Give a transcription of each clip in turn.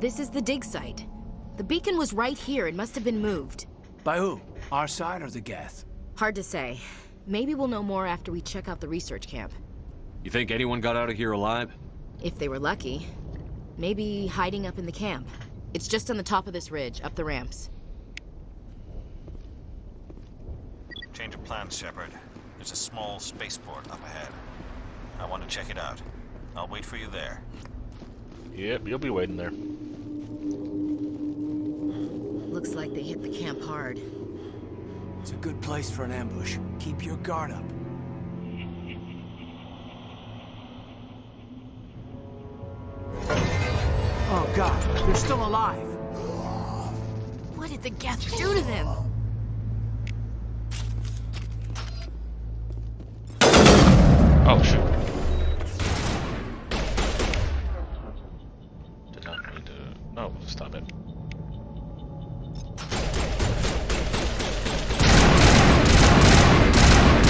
This is the dig site. The beacon was right here. It must have been moved. By who? Our side or the Geth? Hard to say. Maybe we'll know more after we check out the research camp. You think anyone got out of here alive? If they were lucky. Maybe hiding up in the camp. It's just on the top of this ridge, up the ramps. Change of plans, Shepard. There's a small spaceport up ahead. I want to check it out. I'll wait for you there. Yep, you'll be waiting there. Looks like they hit the camp hard. It's a good place for an ambush. Keep your guard up. Oh God, they're still alive. What did the Geth do to them? Oh shoot. Did not mean to. No, stop it.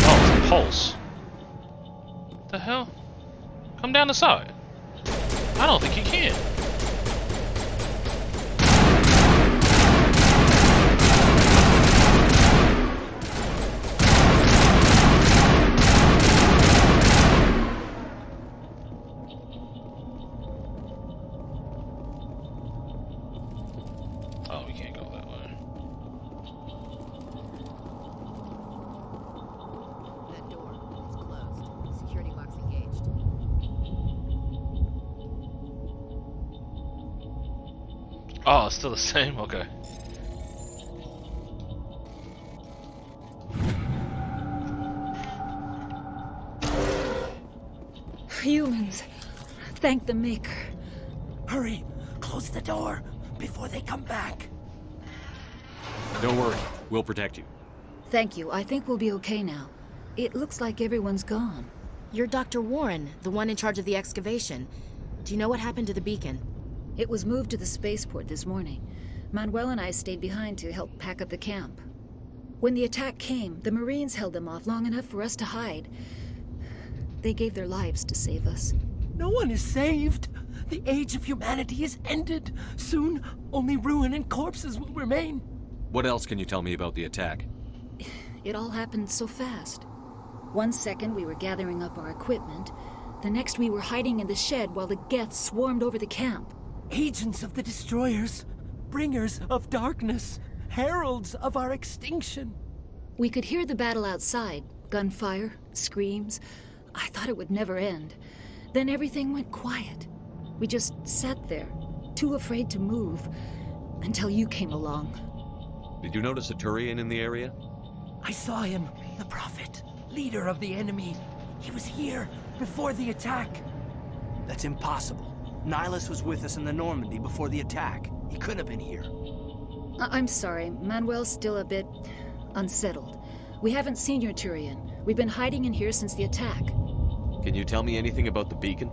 Oh, it's a pulse. What the hell? Come down the side. I don't think he can. Oh, we can't go that way. That door, it's closed. Security box engaged. Oh, it's still the same? Okay. Humans. Thank the Maker. Hurry, close the door before they come back. Don't worry, we'll protect you. Thank you. I think we'll be okay now. It looks like everyone's gone. You're Dr. Warren, the one in charge of the excavation. Do you know what happened to the beacon? It was moved to the spaceport this morning. Manuel and I stayed behind to help pack up the camp. When the attack came, the Marines held them off long enough for us to hide. They gave their lives to save us. No one is saved. The age of humanity is ended. Soon, only ruin and corpses will remain. What else can you tell me about the attack? It all happened so fast. 1 second we were gathering up our equipment. The next we were hiding in the shed while the Geth swarmed over the camp. Agents of the destroyers, bringers of darkness, heralds of our extinction. We could hear the battle outside. Gunfire, screams. I thought it would never end. Then everything went quiet. We just sat there, too afraid to move, until you came along. Did you notice a Turian in the area? I saw him, the Prophet, leader of the enemy. He was here before the attack. That's impossible. Nihilus was with us in the Normandy before the attack. He couldn't have been here. I'm sorry, Manuel's still a bit unsettled. We haven't seen your Turian. We've been hiding in here since the attack. Can you tell me anything about the beacon?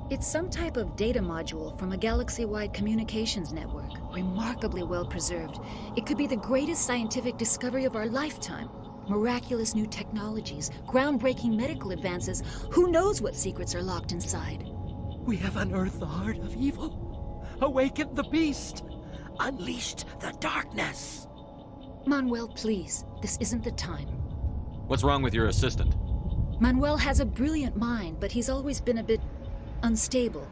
It's some type of data module from a galaxy-wide communications network, remarkably well preserved. It could be the greatest scientific discovery of our lifetime. Miraculous new technologies, groundbreaking medical advances. Who knows what secrets are locked inside? We have unearthed the heart of evil, awakened the beast, unleashed the darkness. Manuel, please, this isn't the time. What's wrong with your assistant? Manuel has a brilliant mind, but he's always been a bit unstable.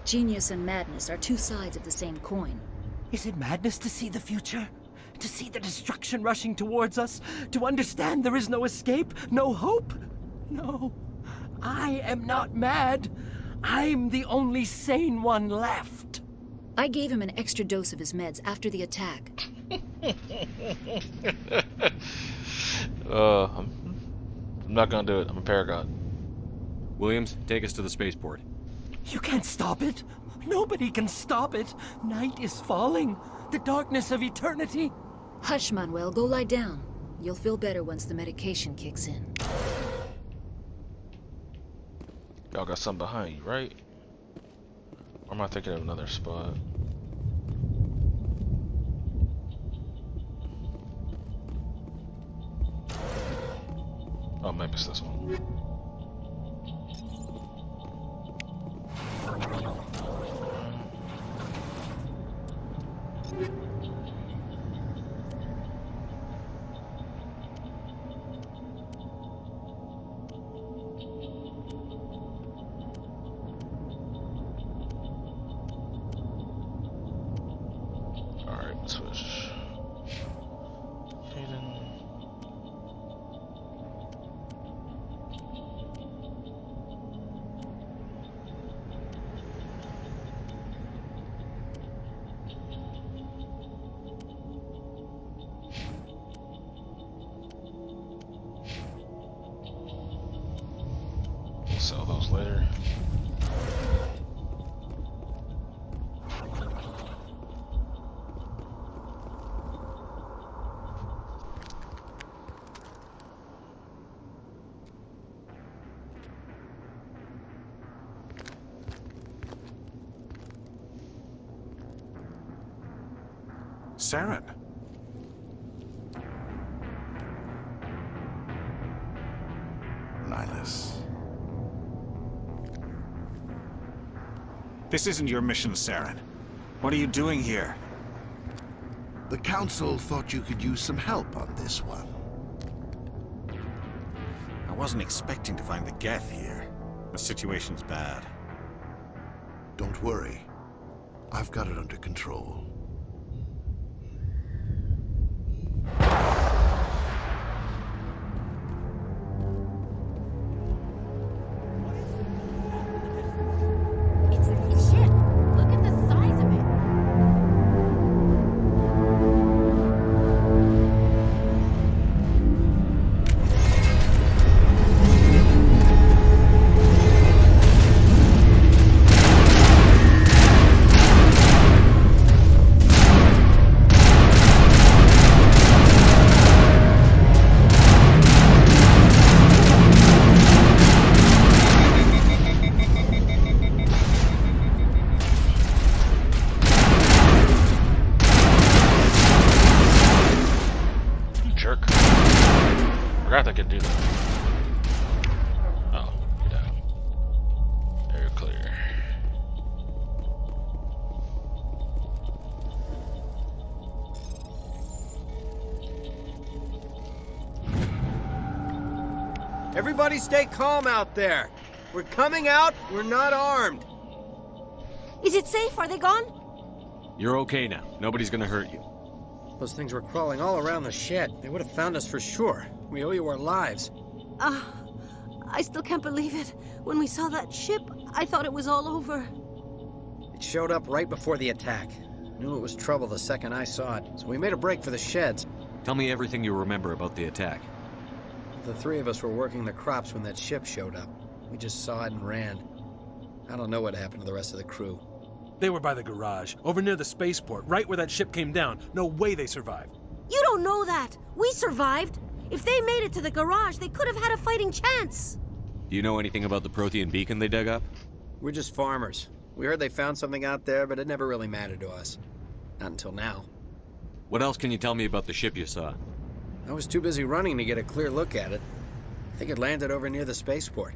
Genius and madness are two sides of the same coin. Is it madness to see the future? To see the destruction rushing towards us? To understand there is no escape? No hope? No. I am not mad. I'm the only sane one left. I gave him an extra dose of his meds after the attack. I'm not gonna do it. I'm a paragon. Williams, take us to the spaceport. You can't stop it. Nobody can stop it. Night is falling. The darkness of eternity. Hush, Manuel. Go lie down. You'll feel better once the medication kicks in. Y'all got something behind you, right? Or am I thinking of another spot? Oh, maybe it's this one. Alright, switch. Hayden. We'll sell those later. Saren. Nihilus. This isn't your mission, Saren. What are you doing here? The Council thought you could use some help on this one. I wasn't expecting to find the Geth here. The situation's bad. Don't worry. I've got it under control. It's a ship. Look at the size of it. Jerk. Forgot I could do that. Oh, get out. Air clear. Everybody stay calm out there. We're coming out, we're not armed. Is it safe? Are they gone? You're okay now. Nobody's gonna hurt you. Those things were crawling all around the shed. They would have found us for sure. We owe you our lives. I still can't believe it. When we saw that ship, I thought it was all over. It showed up right before the attack. Knew it was trouble the second I saw it, so we made a break for the sheds. Tell me everything you remember about the attack. The three of us were working the crops when that ship showed up. We just saw it and ran. I don't know what happened to the rest of the crew. They were by the garage, over near the spaceport, right where that ship came down. No way they survived. You don't know that. We survived. If they made it to the garage, they could have had a fighting chance. Do you know anything about the Prothean beacon they dug up? We're just farmers. We heard they found something out there, but it never really mattered to us. Not until now. What else can you tell me about the ship you saw? I was too busy running to get a clear look at it. I think it landed over near the spaceport.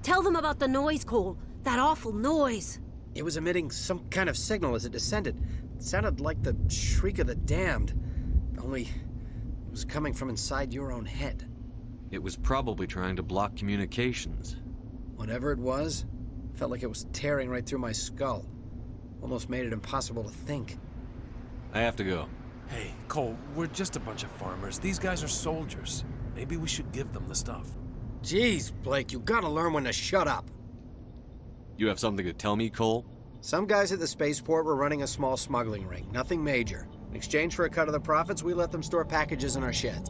Tell them about the noise, Cole. That awful noise. It was emitting some kind of signal as it descended. It sounded like the shriek of the damned. Only it was coming from inside your own head. It was probably trying to block communications. Whatever it was, felt like it was tearing right through my skull. Almost made it impossible to think. I have to go. Hey, Cole, we're just a bunch of farmers. These guys are soldiers. Maybe we should give them the stuff. Jeez, Blake, you gotta learn when to shut up. You have something to tell me, Cole? Some guys at the spaceport were running a small smuggling ring, nothing major. In exchange for a cut of the profits, we let them store packages in our sheds.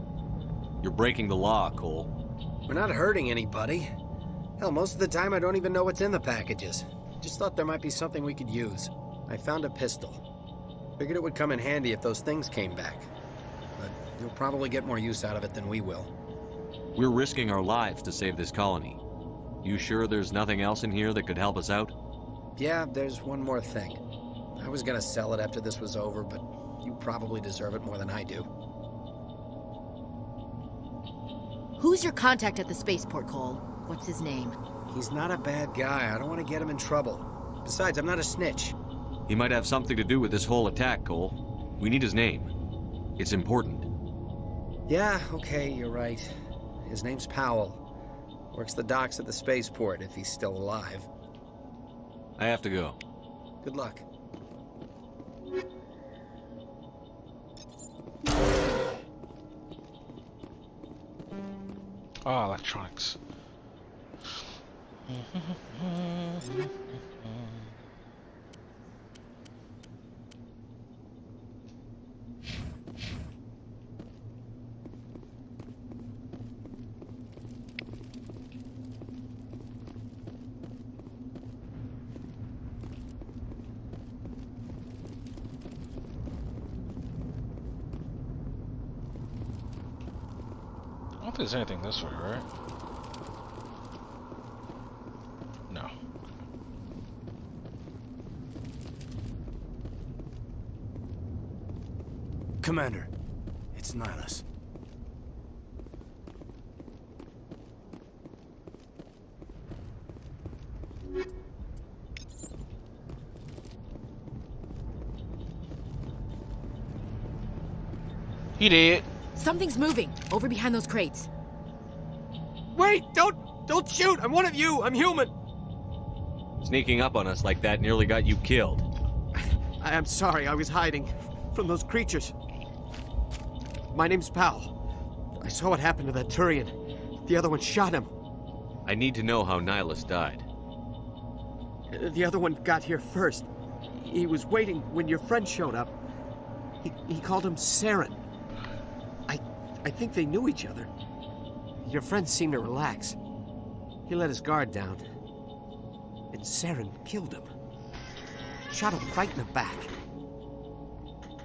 You're breaking the law, Cole. We're not hurting anybody. Hell, most of the time I don't even know what's in the packages. Just thought there might be something we could use. I found a pistol. Figured it would come in handy if those things came back. But you'll probably get more use out of it than we will. We're risking our lives to save this colony. You sure there's nothing else in here that could help us out? Yeah, there's one more thing. I was gonna sell it after this was over, but you probably deserve it more than I do. Who's your contact at the spaceport, Cole? What's his name? He's not a bad guy. I don't want to get him in trouble. Besides, I'm not a snitch. He might have something to do with this whole attack, Cole. We need his name. It's important. Yeah, okay, you're right. His name's Powell. Works the docks at the spaceport if he's still alive. I have to go. Good luck. Oh, electronics. I don't think there's anything this way, right? No. Commander, it's Nihilus. He did. Something's moving over behind those crates. Wait! Don't shoot! I'm one of you! I'm human! Sneaking up on us like that nearly got you killed. I'm sorry, I was hiding from those creatures. My name's Powell. I saw what happened to that Turian. The other one shot him. I need to know how Nihilus died. The other one got here first. He was waiting when your friend showed up. He called him Saren. I think they knew each other. Your friend seemed to relax. He let his guard down. And Saren killed him. Shot him right in the back.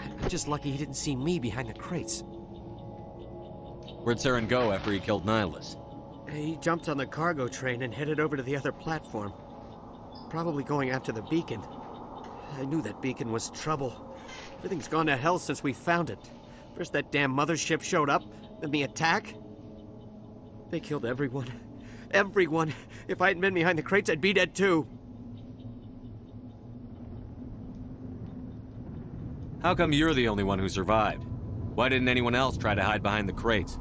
I'm just lucky he didn't see me behind the crates. Where'd Saren go after he killed Nihilus? He jumped on the cargo train and headed over to the other platform. Probably going after the beacon. I knew that beacon was trouble. Everything's gone to hell since we found it. First that damn mothership showed up, then the attack. They killed everyone. Everyone. If I hadn't been behind the crates, I'd be dead too. How come you're the only one who survived? Why didn't anyone else try to hide behind the crates?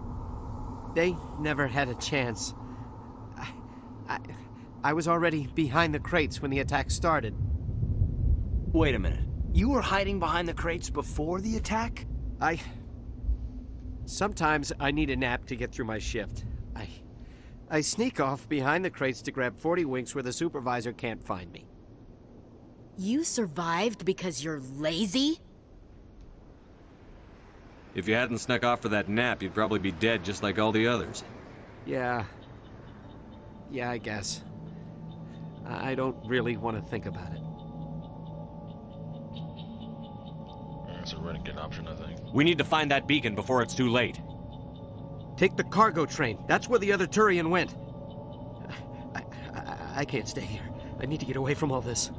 They never had a chance. I was already behind the crates when the attack started. Wait a minute. You were hiding behind the crates before the attack? Sometimes I need a nap to get through my shift. I sneak off behind the crates to grab 40 winks where the supervisor can't find me. You survived because you're lazy? If you hadn't snuck off for that nap, you'd probably be dead just like all the others. Yeah, I guess. I don't really want to think about it. That's a renegade option, I think. We need to find that beacon before it's too late. Take the cargo train. That's where the other Turian went. I can't stay here. I need to get away from all this.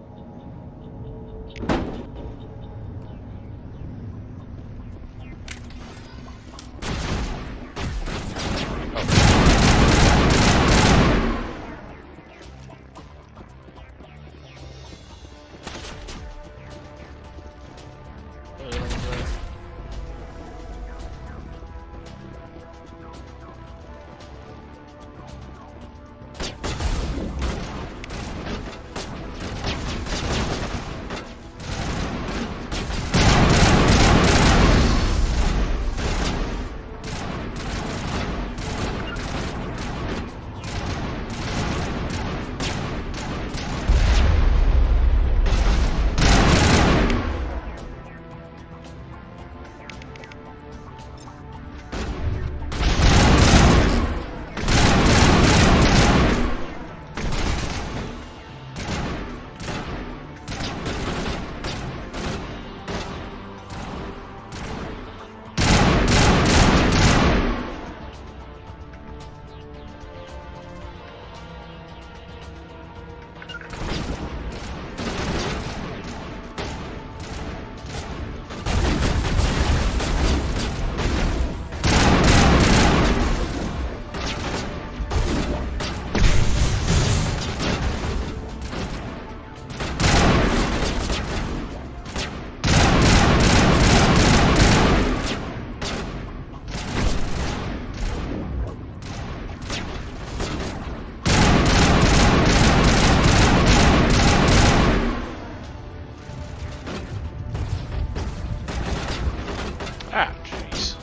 Ah, jeez.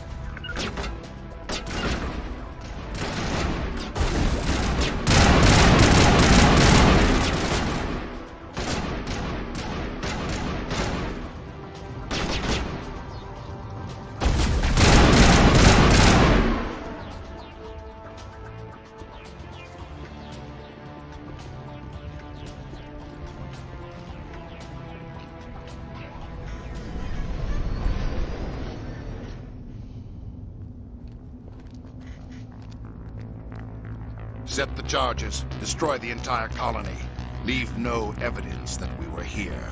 Set the charges. Destroy the entire colony. Leave no evidence that we were here.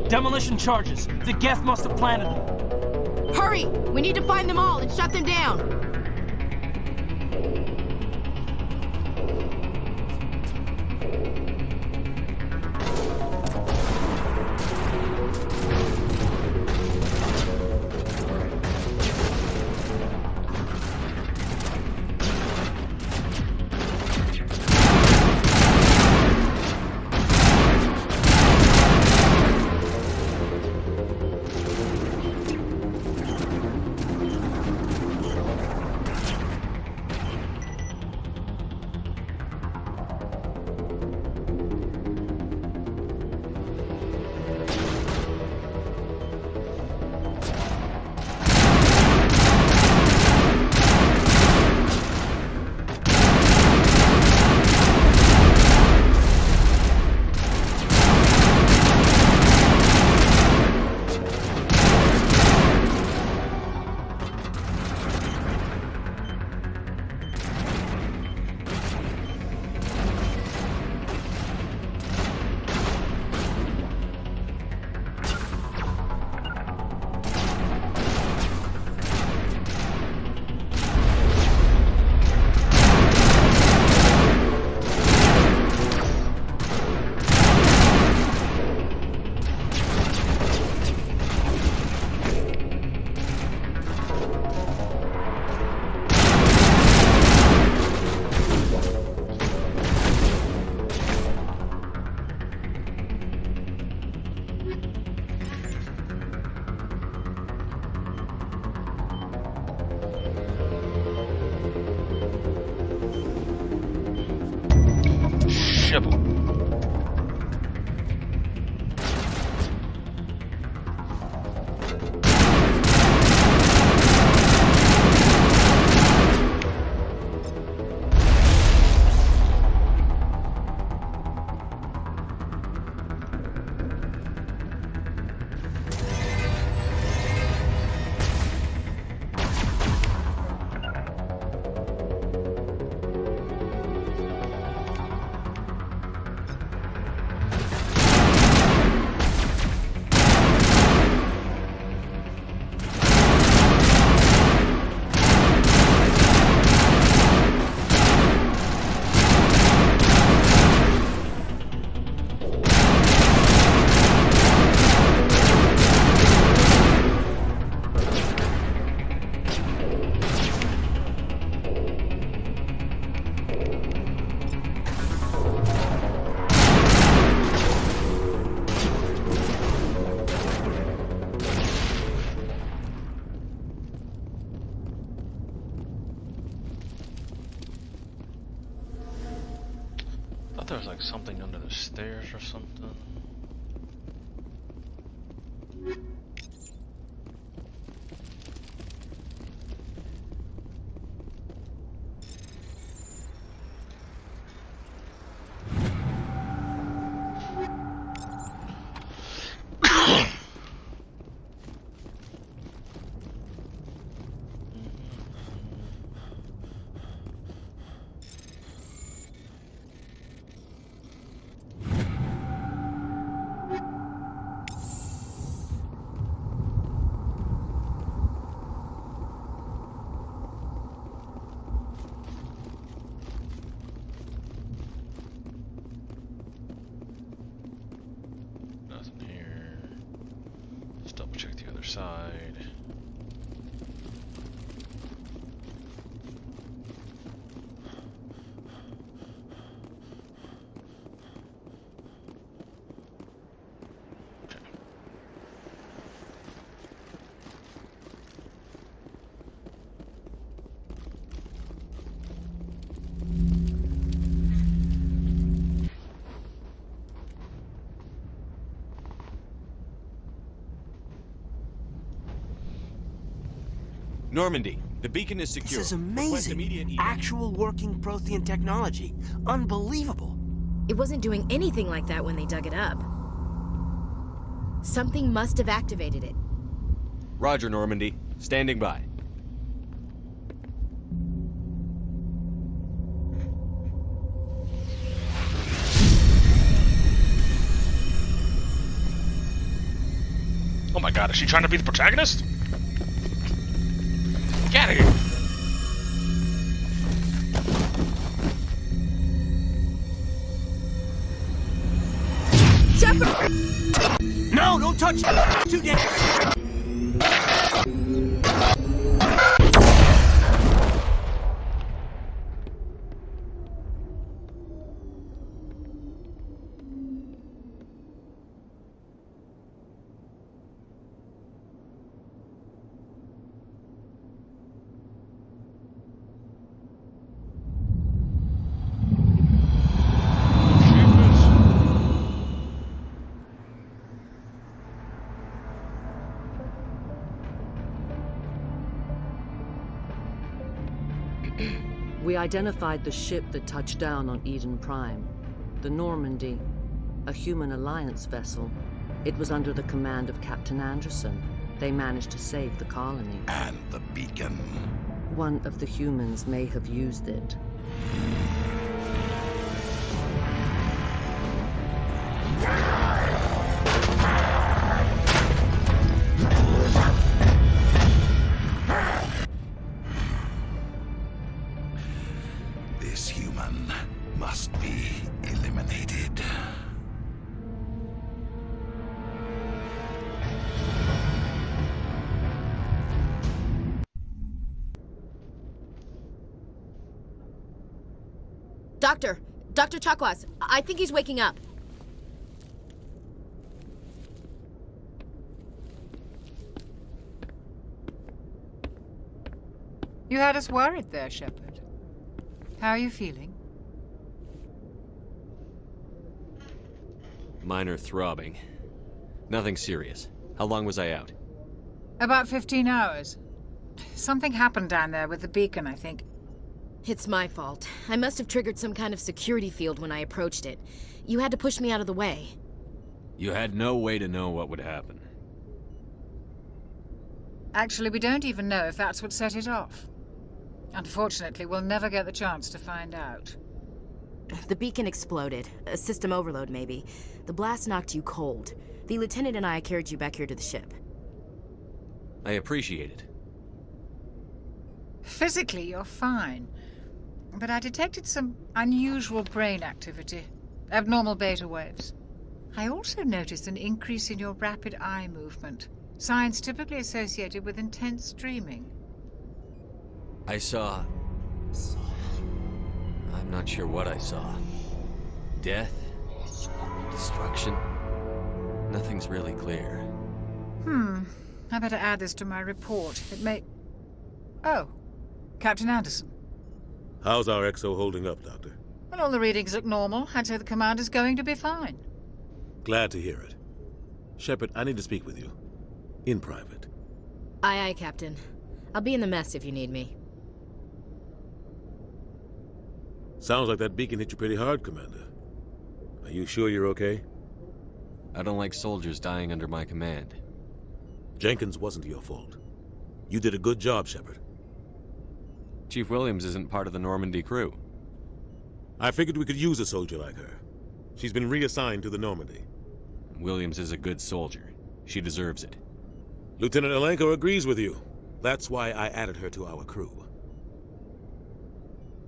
Demolition charges. The Geth must have planted them. Hurry! We need to find them all and shut them down. Shovel. There was like something under the stairs or something. side. Normandy, the beacon is secure. This is Request immediate amazing. evac. Actual working Prothean technology. Unbelievable. It wasn't doing anything like that when they dug it up. Something must have activated it. Roger, Normandy. Standing by. Oh my god, is she trying to be the protagonist? Get out of here! No, don't touch it! Too dangerous! We identified the ship that touched down on Eden Prime. The Normandy, a human alliance vessel. It was under the command of Captain Anderson. They managed to save the colony. And the beacon. One of the humans may have used it. This human must be eliminated. Dr. Chakwas, I think he's waking up. You had us worried there, Shepard. How are you feeling? Minor throbbing. Nothing serious. How long was I out? About 15 hours. Something happened down there with the beacon, I think. It's my fault. I must have triggered some kind of security field when I approached it. You had to push me out of the way. You had no way to know what would happen. Actually, we don't even know if that's what set it off. Unfortunately, we'll never get the chance to find out. The beacon exploded. A system overload, maybe. The blast knocked you cold. The lieutenant and I carried you back here to the ship. I appreciate it. Physically, you're fine. But I detected some unusual brain activity. Abnormal beta waves. I also noticed an increase in your rapid eye movement. Signs typically associated with intense dreaming. I saw... I'm not sure what I saw. Death? Destruction? Nothing's really clear. I better add this to my report. It may... Oh, Captain Anderson. How's our XO holding up, Doctor? Well, all the readings look normal. I'd say the commander's going to be fine. Glad to hear it. Shepard, I need to speak with you. In private. Aye, Captain. I'll be in the mess if you need me. Sounds like that beacon hit you pretty hard, Commander. Are you sure you're okay? I don't like soldiers dying under my command. Jenkins wasn't your fault. You did a good job, Shepard. Chief Williams isn't part of the Normandy crew. I figured we could use a soldier like her. She's been reassigned to the Normandy. Williams is a good soldier. She deserves it. Lieutenant Alenko agrees with you. That's why I added her to our crew.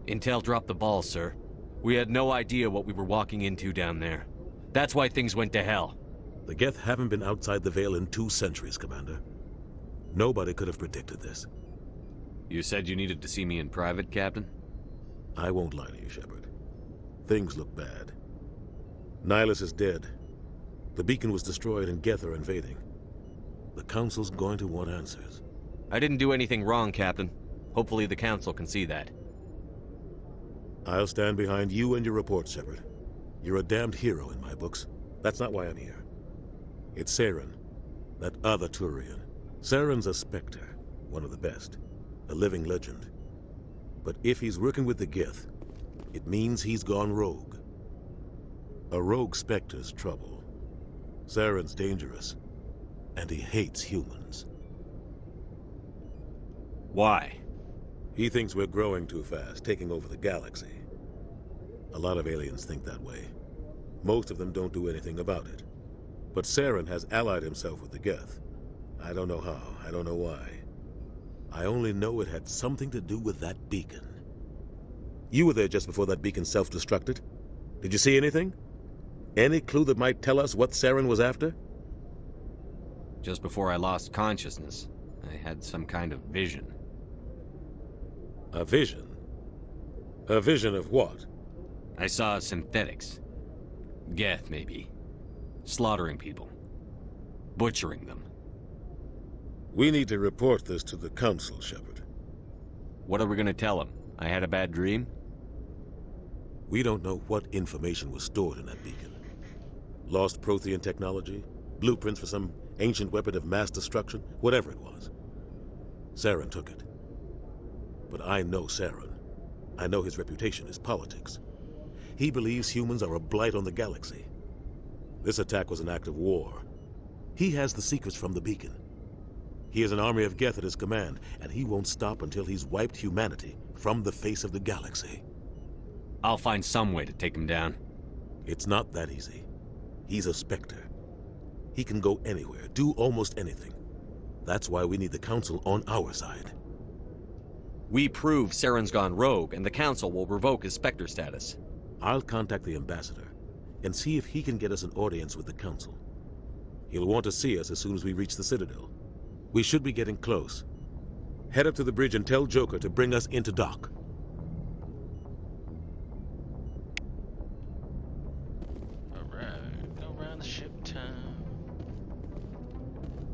Intel dropped the ball, sir. We had no idea what we were walking into down there. That's why things went to hell. The Geth haven't been outside the Veil in 2 centuries, Commander. Nobody could have predicted this. You said you needed to see me in private, Captain? I won't lie to you, Shepard. Things look bad. Nihilus is dead. The beacon was destroyed and Geth are invading. The Council's going to want answers. I didn't do anything wrong, Captain. Hopefully the Council can see that. I'll stand behind you and your report, Shepard. You're a damned hero in my books. That's not why I'm here. It's Saren, that other Turian. Saren's a Spectre, one of the best, a living legend. But if he's working with the Geth, it means he's gone rogue. A rogue Spectre's trouble. Saren's dangerous, and he hates humans. Why? He thinks we're growing too fast, taking over the galaxy. A lot of aliens think that way. Most of them don't do anything about it. But Saren has allied himself with the Geth. I don't know how, I don't know why. I only know it had something to do with that beacon. You were there just before that beacon self-destructed. Did you see anything? Any clue that might tell us what Saren was after? Just before I lost consciousness, I had some kind of vision. A vision? A vision of what? I saw synthetics. Geth, maybe. Slaughtering people. Butchering them. We need to report this to the Council, Shepard. What are we gonna tell them? I had a bad dream? We don't know what information was stored in that beacon. Lost Prothean technology? Blueprints for some ancient weapon of mass destruction? Whatever it was. Saren took it. But I know Saren. I know his reputation is politics. He believes humans are a blight on the galaxy. This attack was an act of war. He has the secrets from the beacon. He has an army of Geth at his command, and he won't stop until he's wiped humanity from the face of the galaxy. I'll find some way to take him down. It's not that easy. He's a Spectre. He can go anywhere, do almost anything. That's why we need the Council on our side. We prove Saren's gone rogue, and the Council will revoke his Spectre status. I'll contact the Ambassador and see if he can get us an audience with the Council. He'll want to see us as soon as we reach the Citadel. We should be getting close. Head up to the bridge and tell Joker to bring us into dock. Alright, go around the ship town.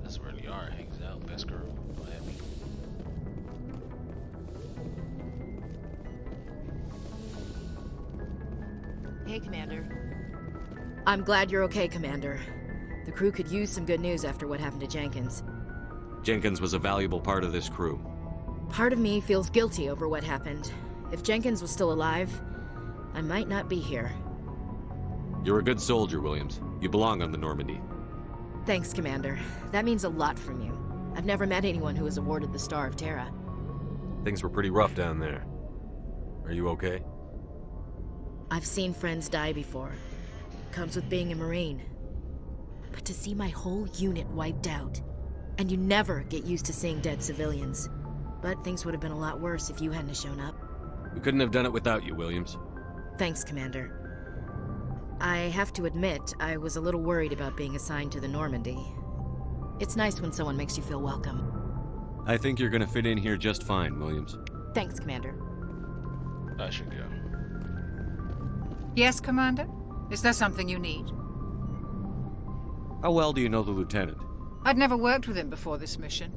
That's where Liara hangs out. Best girl. Go ahead. Hey, Commander. I'm glad you're okay, Commander. The crew could use some good news after what happened to Jenkins. Jenkins was a valuable part of this crew. Part of me feels guilty over what happened. If Jenkins was still alive, I might not be here. You're a good soldier, Williams. You belong on the Normandy. Thanks, Commander. That means a lot from you. I've never met anyone who was awarded the Star of Terra. Things were pretty rough down there. Are you okay? I've seen friends die before. Comes with being a Marine. But to see my whole unit wiped out, and you never get used to seeing dead civilians. But things would have been a lot worse if you hadn't shown up. We couldn't have done it without you, Williams. Thanks, Commander. I have to admit, I was a little worried about being assigned to the Normandy. It's nice when someone makes you feel welcome. I think you're gonna fit in here just fine, Williams. Thanks, Commander. I should go. Yes, Commander? Is there something you need? How well do you know the Lieutenant? I'd never worked with him before this mission.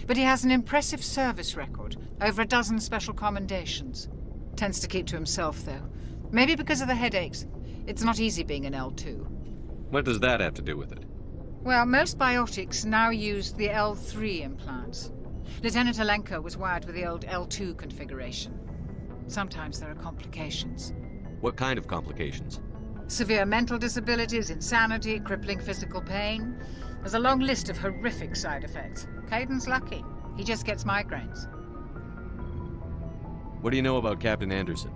But he has an impressive service record, over a dozen special commendations. Tends to keep to himself, though. Maybe because of the headaches. It's not easy being an L2. What does that have to do with it? Well, most biotics now use the L3 implants. Lieutenant Alenko was wired with the old L2 configuration. Sometimes there are complications. What kind of complications? Severe mental disabilities, insanity, crippling physical pain. There's a long list of horrific side effects. Caden's lucky. He just gets migraines. What do you know about Captain Anderson?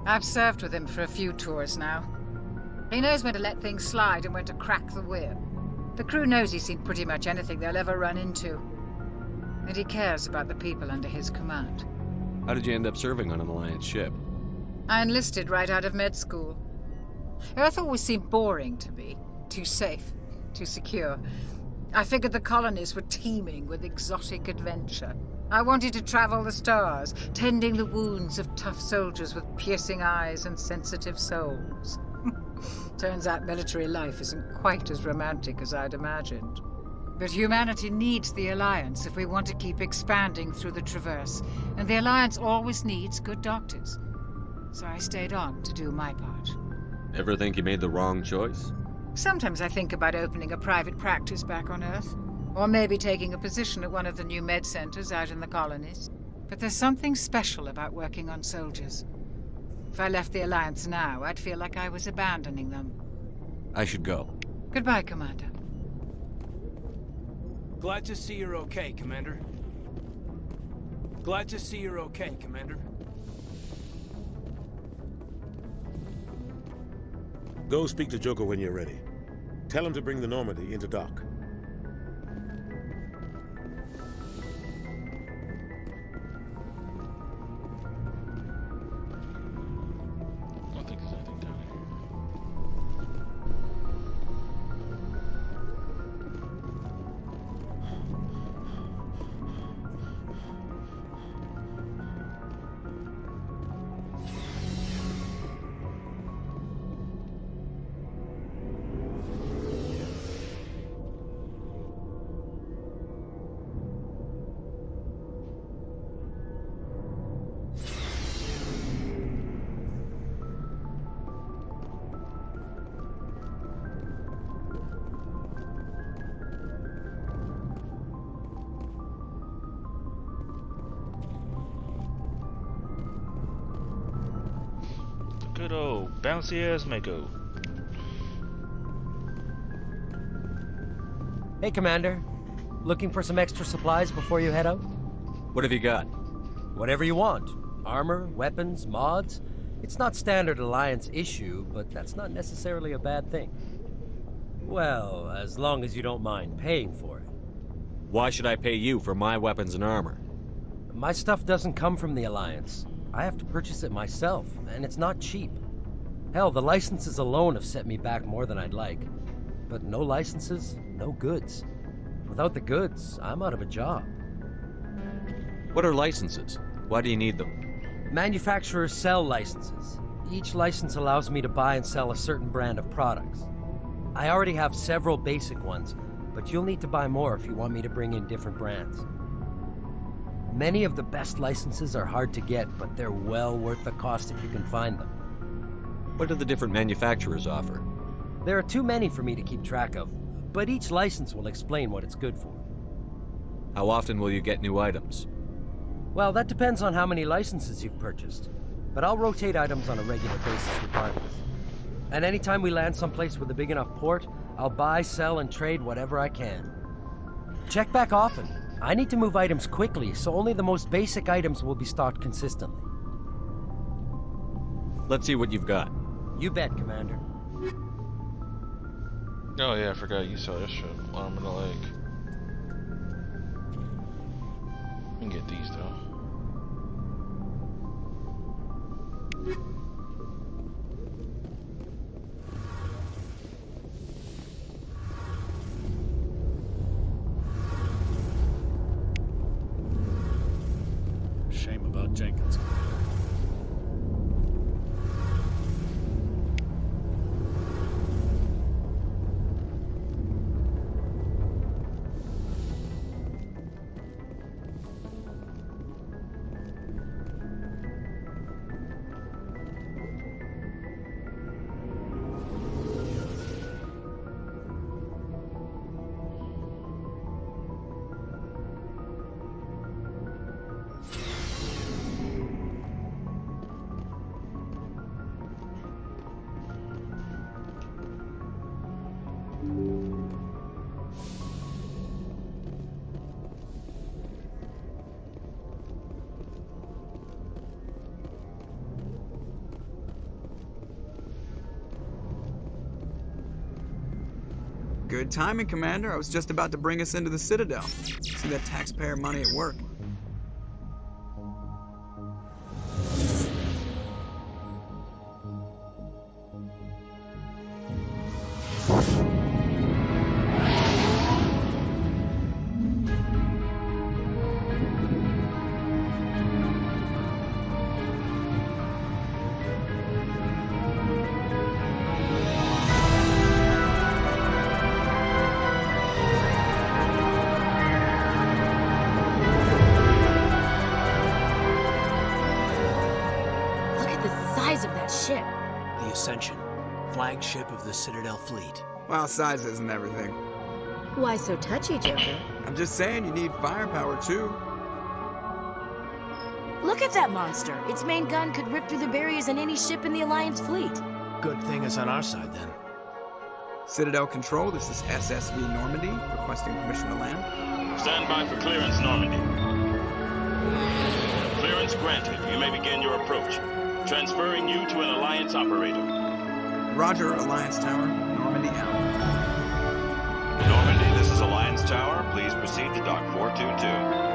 I've served with him for a few tours now. He knows when to let things slide and when to crack the whip. The crew knows he's seen pretty much anything they'll ever run into. And he cares about the people under his command. How did you end up serving on an Alliance ship? I enlisted right out of med school. Earth always seemed boring to me. Too safe, too secure. I figured the colonies were teeming with exotic adventure. I wanted to travel the stars, tending the wounds of tough soldiers with piercing eyes and sensitive souls. Turns out military life isn't quite as romantic as I'd imagined. But humanity needs the Alliance if we want to keep expanding through the Traverse, and the Alliance always needs good doctors. So I stayed on to do my part. Ever think you made the wrong choice? Sometimes I think about opening a private practice back on Earth, or maybe taking a position at one of the new med centers out in the colonies. But there's something special about working on soldiers. If I left the Alliance now, I'd feel like I was abandoning them. I should go. Goodbye, Commander. Glad to see you're okay, Commander. Glad to see you're okay, Commander. Go speak to Joker when you're ready. Tell him to bring the Normandy into dock. I don't think there's anything down here. Good old bouncy ass Mako. Hey, Commander. Looking for some extra supplies before you head out? What have you got? Whatever you want. Armor, weapons, mods. It's not standard Alliance issue, but that's not necessarily a bad thing. Well, as long as you don't mind paying for it. Why should I pay you for my weapons and armor? My stuff doesn't come from the Alliance. I have to purchase it myself, and it's not cheap. Hell, the licenses alone have set me back more than I'd like. But no licenses, no goods. Without the goods, I'm out of a job. What are licenses? Why do you need them? Manufacturers sell licenses. Each license allows me to buy and sell a certain brand of products. I already have several basic ones, but you'll need to buy more if you want me to bring in different brands. Many of the best licenses are hard to get, but they're well worth the cost if you can find them. What do the different manufacturers offer? There are too many for me to keep track of, but each license will explain what it's good for. How often will you get new items? Well, that depends on how many licenses you've purchased, but I'll rotate items on a regular basis regardless. And anytime we land someplace with a big enough port, I'll buy, sell, and trade whatever I can. Check back often. I need to move items quickly, so only the most basic items will be stocked consistently. Let's see what you've got. You bet, Commander. Oh yeah, I forgot you saw this shit. Arm in the leg. We can get these though. Shame about Jenkins. Good timing, Commander. I was just about to bring us into the Citadel. See that taxpayer money at work. the Ascension, flagship of the Citadel fleet. Well, size isn't everything. Why so touchy, Joker? I'm just saying you need firepower too. Look at that monster. Its main gun could rip through the barriers in any ship in the Alliance fleet. Good thing it's on our side then. Citadel Control, this is SSV Normandy, requesting permission to land. Stand by for clearance, Normandy. Clearance granted. You may begin your approach. Transferring you to an Alliance operator. Roger, Alliance Tower. Normandy out. Normandy, this is Alliance Tower. Please proceed to Dock 422.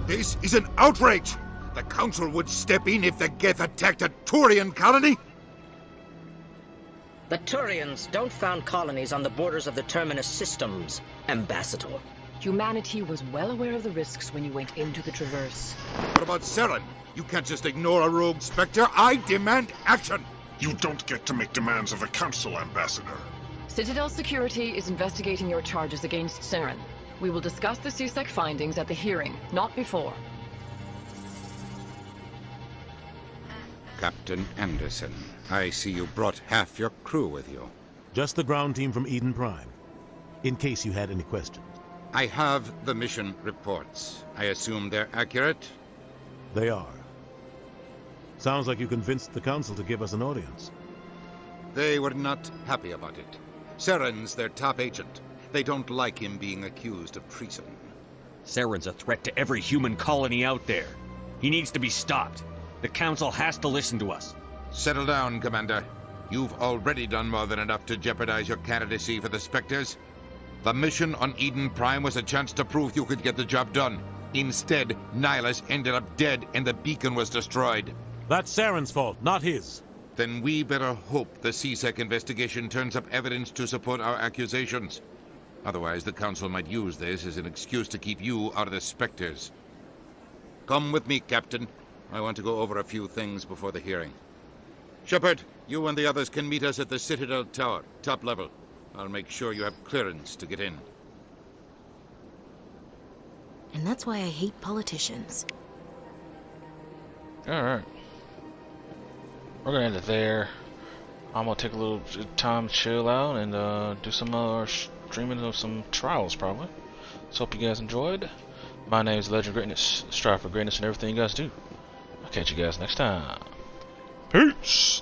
This is an outrage! The Council would step in if the Geth attacked a Turian colony? The Turians don't found colonies on the borders of the Terminus systems, Ambassador. Humanity was well aware of the risks when you went into the Traverse. What about Saren? You can't just ignore a rogue Spectre. I demand action! You don't get to make demands of the Council, Ambassador. Citadel Security is investigating your charges against Saren. We will discuss the CSEC findings at the hearing, not before. Captain Anderson, I see you brought half your crew with you. Just the ground team from Eden Prime, in case you had any questions. I have the mission reports. I assume they're accurate? They are. Sounds like you convinced the Council to give us an audience. They were not happy about it. Saren's their top agent. They don't like him being accused of treason. Saren's a threat to every human colony out there. He needs to be stopped. The Council has to listen to us. Settle down, Commander. You've already done more than enough to jeopardize your candidacy for the Spectres. The mission on Eden Prime was a chance to prove you could get the job done. Instead, Nihilus ended up dead and the beacon was destroyed. That's Saren's fault, not his. Then we better hope the CSEC investigation turns up evidence to support our accusations. Otherwise, the Council might use this as an excuse to keep you out of the Spectres. Come with me, Captain. I want to go over a few things before the hearing. Shepard, you and the others can meet us at the Citadel Tower, top level. I'll make sure you have clearance to get in. And that's why I hate politicians. Alright. We're gonna end it there. I'm gonna take a little time to chill out and do some streaming of some trials probably. So hope you guys enjoyed. My name is Legend Greatness. Strive for greatness in everything you guys do. I'll catch you guys next time. Peace!